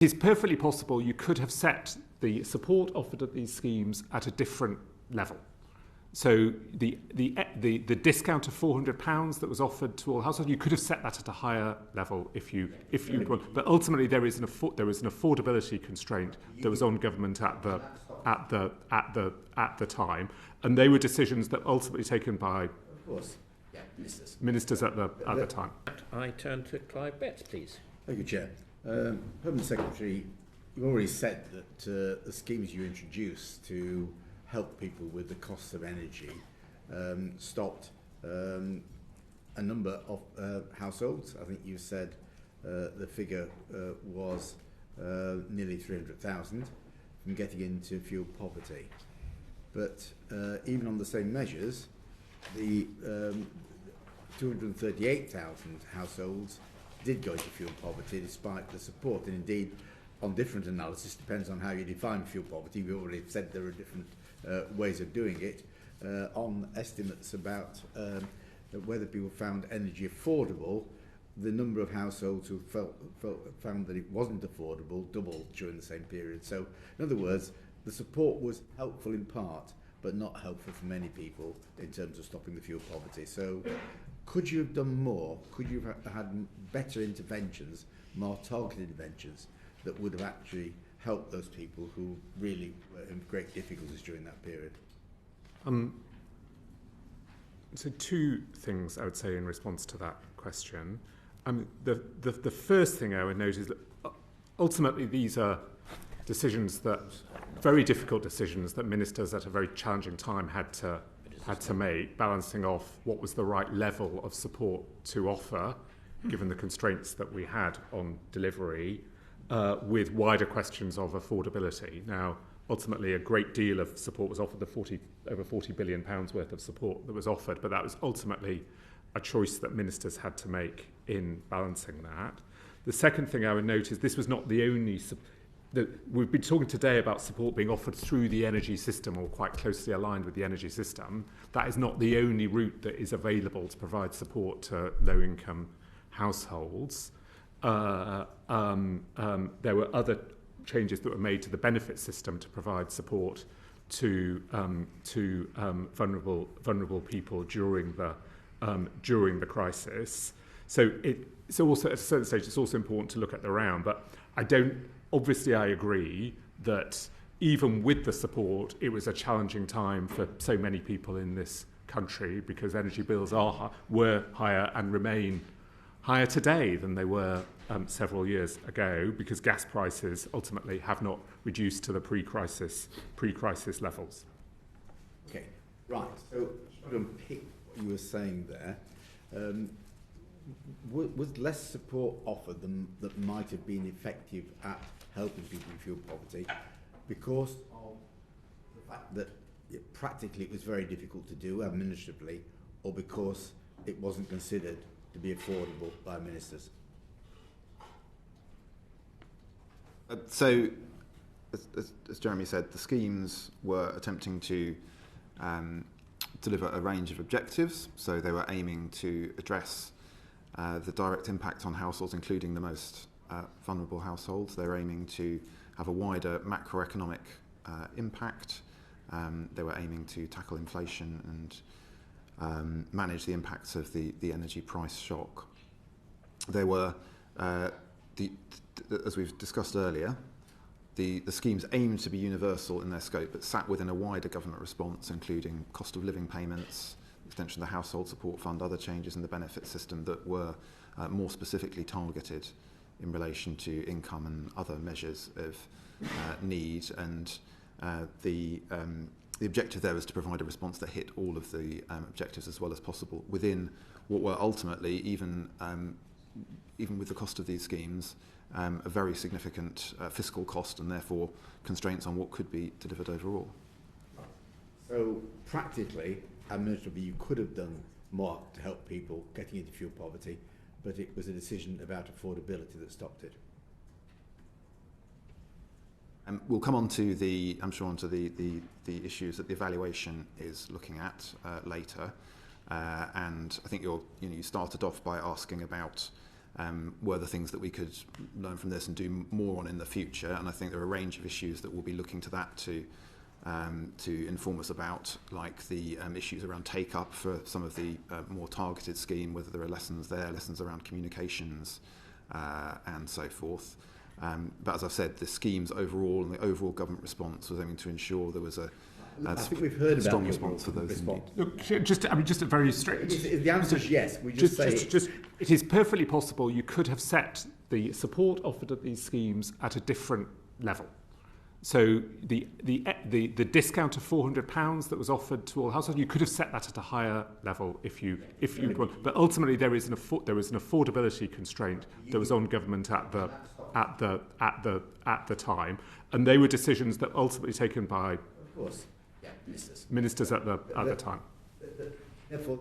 It's perfectly possible you could have set the support offered at these schemes at a different level. So the discount of £400 that was offered to all households, you could have set that at a higher level if you but ultimately there is an affordability constraint that was on government at the time, and they were decisions that ultimately taken by, of course, ministers at the time. I turn to Clive Betts, please. Thank you, Chair. Permanent Secretary, you've already said that the schemes you introduced to help people with the costs of energy stopped a number of households. I think you said the figure was nearly 300,000 from getting into fuel poverty. But even on the same measures, the 238,000 households did go into fuel poverty despite the support, and indeed on different analysis, depends on how you define fuel poverty. We already said there are different ways of doing it, on estimates about whether people found energy affordable. The number of households who found that it wasn't affordable doubled during the same period. So, in other words, the support was helpful in part, but not helpful for many people in terms of stopping the fuel poverty. So, could you have done more? Could you have had better interventions, more targeted interventions that would have actually helped those people who really were in great difficulties during that period? So two things I would say in response to that question. The first thing I would note is that ultimately these are decisions that, very difficult decisions that ministers at a very challenging time had to make, balancing off what was the right level of support to offer, given the constraints that we had on delivery, with wider questions of affordability. Now, ultimately, a great deal of support was offered, over £40 billion worth of support that was offered, but that was ultimately a choice that ministers had to make in balancing that. The second thing I would note is this was not the only we've been talking today about support being offered through the energy system or quite closely aligned with the energy system. That is not the only route that is available to provide support to low-income households. There were other changes that were made to the benefit system to provide support to vulnerable people during the crisis. So it's also, at a certain stage, it's also important to look at the round. But obviously I agree that even with the support, it was a challenging time for so many people in this country because energy bills were higher and remain higher today than they were several years ago, because gas prices ultimately have not reduced to the pre-crisis levels. Okay, right. So to unpick what you were saying there, was less support offered that might have been effective at helping people in fuel poverty because of the fact that practically it was very difficult to do administratively, or because it wasn't considered to be affordable by ministers? So, as Jeremy said, the schemes were attempting to deliver a range of objectives. So they were aiming to address the direct impact on households, including the most vulnerable households. They were aiming to have a wider macroeconomic impact. They were aiming to tackle inflation and manage the impacts of the energy price shock. There were, as we've discussed earlier, the schemes aimed to be universal in their scope, but sat within a wider government response, including cost of living payments, extension of the household support fund, other changes in the benefit system that were more specifically targeted in relation to income and other measures of need. And the objective there was to provide a response that hit all of the objectives as well as possible within what were ultimately, even with the cost of these schemes, a very significant fiscal cost and therefore constraints on what could be delivered overall. So practically, administratively, you could have done more to help people getting into fuel poverty, but it was a decision about affordability that stopped it. We'll come on to the issues that the evaluation is looking at later, and I think you started off by asking about were the things that we could learn from this and do more on in the future. And I think there are a range of issues that we'll be looking to that to inform us about, like the issues around take-up for some of the more targeted scheme, whether there are lessons there, lessons around communications and so forth. But as I've said, the schemes overall and the overall government response was aiming to ensure there was a think we've heard strong about response for those in need. Look, just a very straight. The answer is yes. We It is perfectly possible you could have set the support offered at these schemes at a different level. So the discount of £400 that was offered to all households, you could have set that at a higher level if you want. But ultimately, there was an affordability constraint that was on government at the time, and they were decisions that ultimately taken by ministers at the time. Therefore,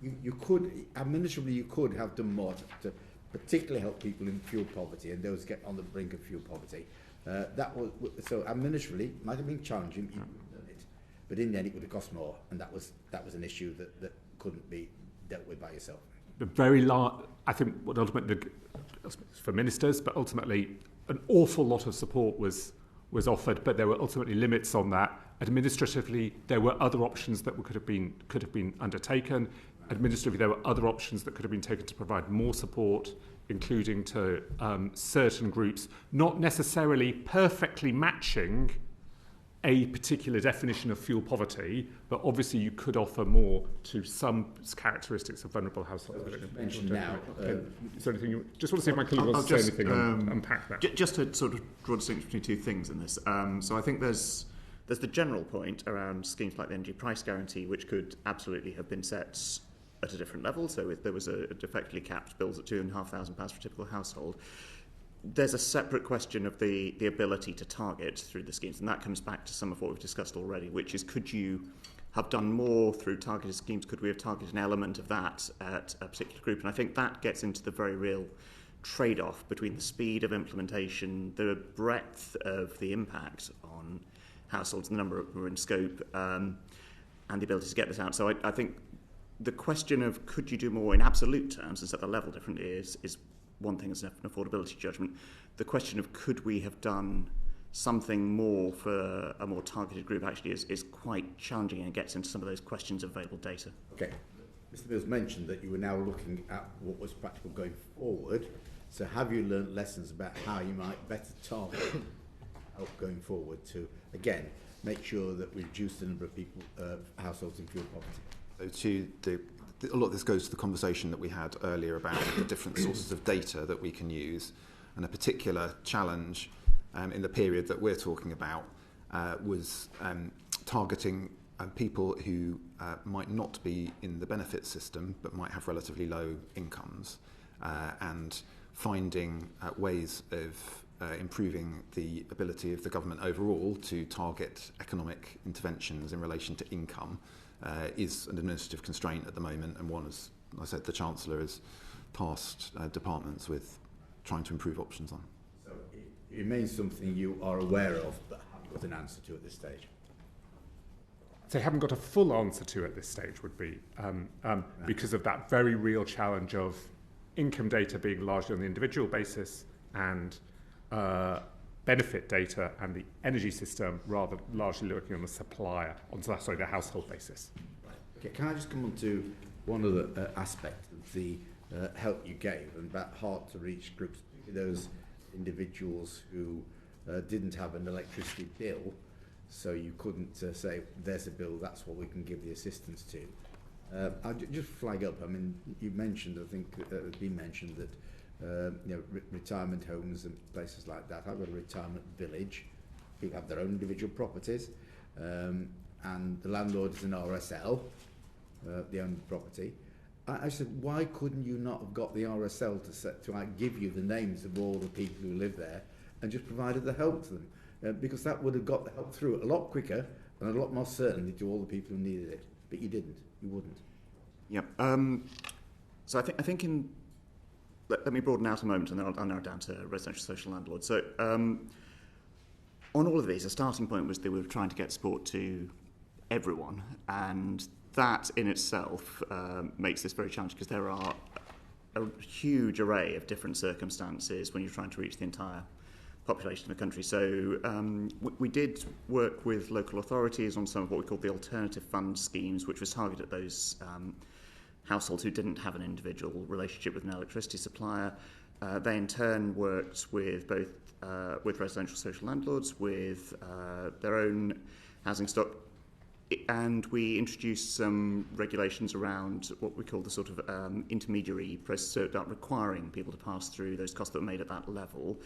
you could administratively you could have done more to particularly help people in fuel poverty and those get on the brink of fuel poverty. That was so administratively might have been challenging. You could have done it, but in the end it would have cost more, and that was an issue that couldn't be dealt with by yourself. The very large, I think, what ultimately for ministers, but ultimately an awful lot of support was offered, but there were ultimately limits on that. Administratively, there were other options that could have been undertaken. Administratively, there were other options that could have been taken to provide more support, including to certain groups, not necessarily perfectly matching a particular definition of fuel poverty, but obviously you could offer more to some characteristics of vulnerable households. Mentioned now. Is there anything you just want to see if my colleague wants to say anything and unpack that? Just to sort of draw a distinction between two things in this. So I think there's the general point around schemes like the energy price guarantee, which could absolutely have been set at a different level. So if there was a effectively capped bills at £2,500 for a typical household. There's a separate question of the ability to target through the schemes, and that comes back to some of what we've discussed already, which is, could you have done more through targeted schemes? Could we have targeted an element of that at a particular group? And I think that gets into the very real trade-off between the speed of implementation, the breadth of the impact on households, the number who are in scope, and the ability to get this out. So I think the question of could you do more in absolute terms and set the level differently is one thing, is an affordability judgment. The question of could we have done something more for a more targeted group actually is quite challenging, and gets into some of those questions of available data. Okay. Mr. Mills mentioned that you were now looking at what was practical going forward. So have you learnt lessons about how you might better target help going forward to, again, make sure that we reduce the number of people, households in fuel poverty? So a lot of this goes to the conversation that we had earlier about the different sources of data that we can use, and a particular challenge in the period that we're talking about was targeting people who might not be in the benefit system but might have relatively low incomes, and finding ways of improving the ability of the government overall to target economic interventions in relation to income is an administrative constraint at the moment, and one, as I said, the Chancellor has tasked departments with trying to improve options on. So it remains something you are aware of but haven't got an answer to at this stage? They haven't got a full answer to at this stage would be because of that very real challenge of income data being largely on the individual basis and benefit data and the energy system rather largely looking on the the household basis. Right. Okay, can I just come on to one other aspect of the help you gave, and about hard to reach groups, those individuals who didn't have an electricity bill, so you couldn't say, there's a bill, that's what we can give the assistance to. I'll just flag up, I mean, you mentioned, I think it's been mentioned that retirement homes and places like that. I've got a retirement village. People have their own individual properties, and the landlord is an RSL, the owned property. I said, why couldn't you not have got the RSL to give you the names of all the people who live there and just provided the help to them? Because that would have got the help through a lot quicker and a lot more certainly to all the people who needed it. But you didn't. You wouldn't. Yeah. So I think in... Let me broaden out a moment, and then I'll narrow down to residential social landlords. So on all of these, the starting point was they were trying to get support to everyone, and that in itself makes this very challenging, because there are a huge array of different circumstances when you're trying to reach the entire population of the country. So we did work with local authorities on some of what we called the alternative fund schemes, which was targeted at those households who didn't have an individual relationship with an electricity supplier. They in turn worked with both with residential social landlords, with their own housing stock, and we introduced some regulations around what we call the sort of intermediary process, so not requiring people to pass through those costs that were made at that level.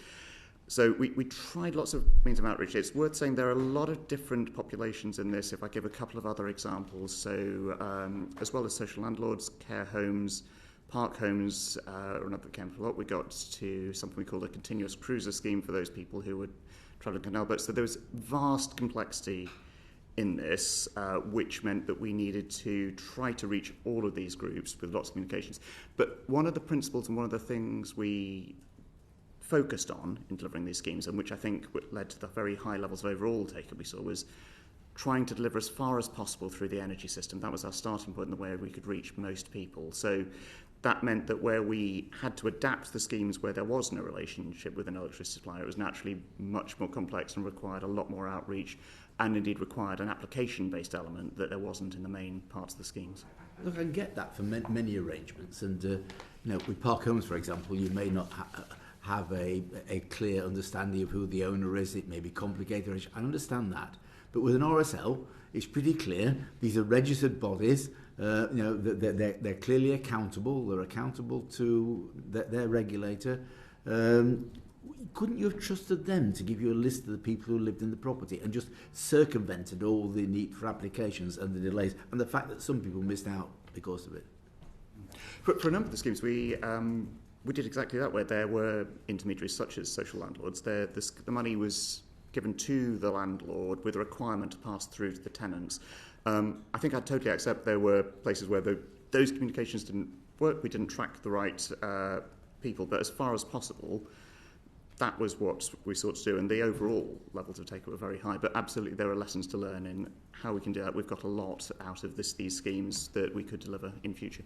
So we tried lots of means of outreach. It's worth saying there are a lot of different populations in this. If I give a couple of other examples, so as well as social landlords, care homes, park homes, or another that came a lot, we got to something we called a continuous cruiser scheme for those people who were travelling canal boats. So there was vast complexity in this, which meant that we needed to try to reach all of these groups with lots of communications. But one of the principles and one of the things we focused on in delivering these schemes, and which I think led to the very high levels of overall take-up we saw, was trying to deliver as far as possible through the energy system. That was our starting point in the way we could reach most people. So that meant that where we had to adapt the schemes where there was no relationship with an electricity supplier, it was naturally much more complex and required a lot more outreach, and indeed required an application-based element that there wasn't in the main parts of the schemes. Look, I can get that for many arrangements, and with park homes, for example, you may not have a clear understanding of who the owner is. It may be complicated. I understand that, but with an RSL, it's pretty clear. These are registered bodies. They're clearly accountable. They're accountable to their regulator. Couldn't you have trusted them to give you a list of the people who lived in the property and just circumvented all the need for applications and the delays and the fact that some people missed out because of it? For a number of the schemes, we did exactly that, where there were intermediaries such as social landlords. The money was given to the landlord with a requirement to pass through to the tenants. I think I'd totally accept there were places where those communications didn't work. We didn't track the right people, but as far as possible, that was what we sought to do, and the overall levels of take-up were very high. But absolutely, there are lessons to learn in how we can do that. We've got a lot out of these schemes that we could deliver in future.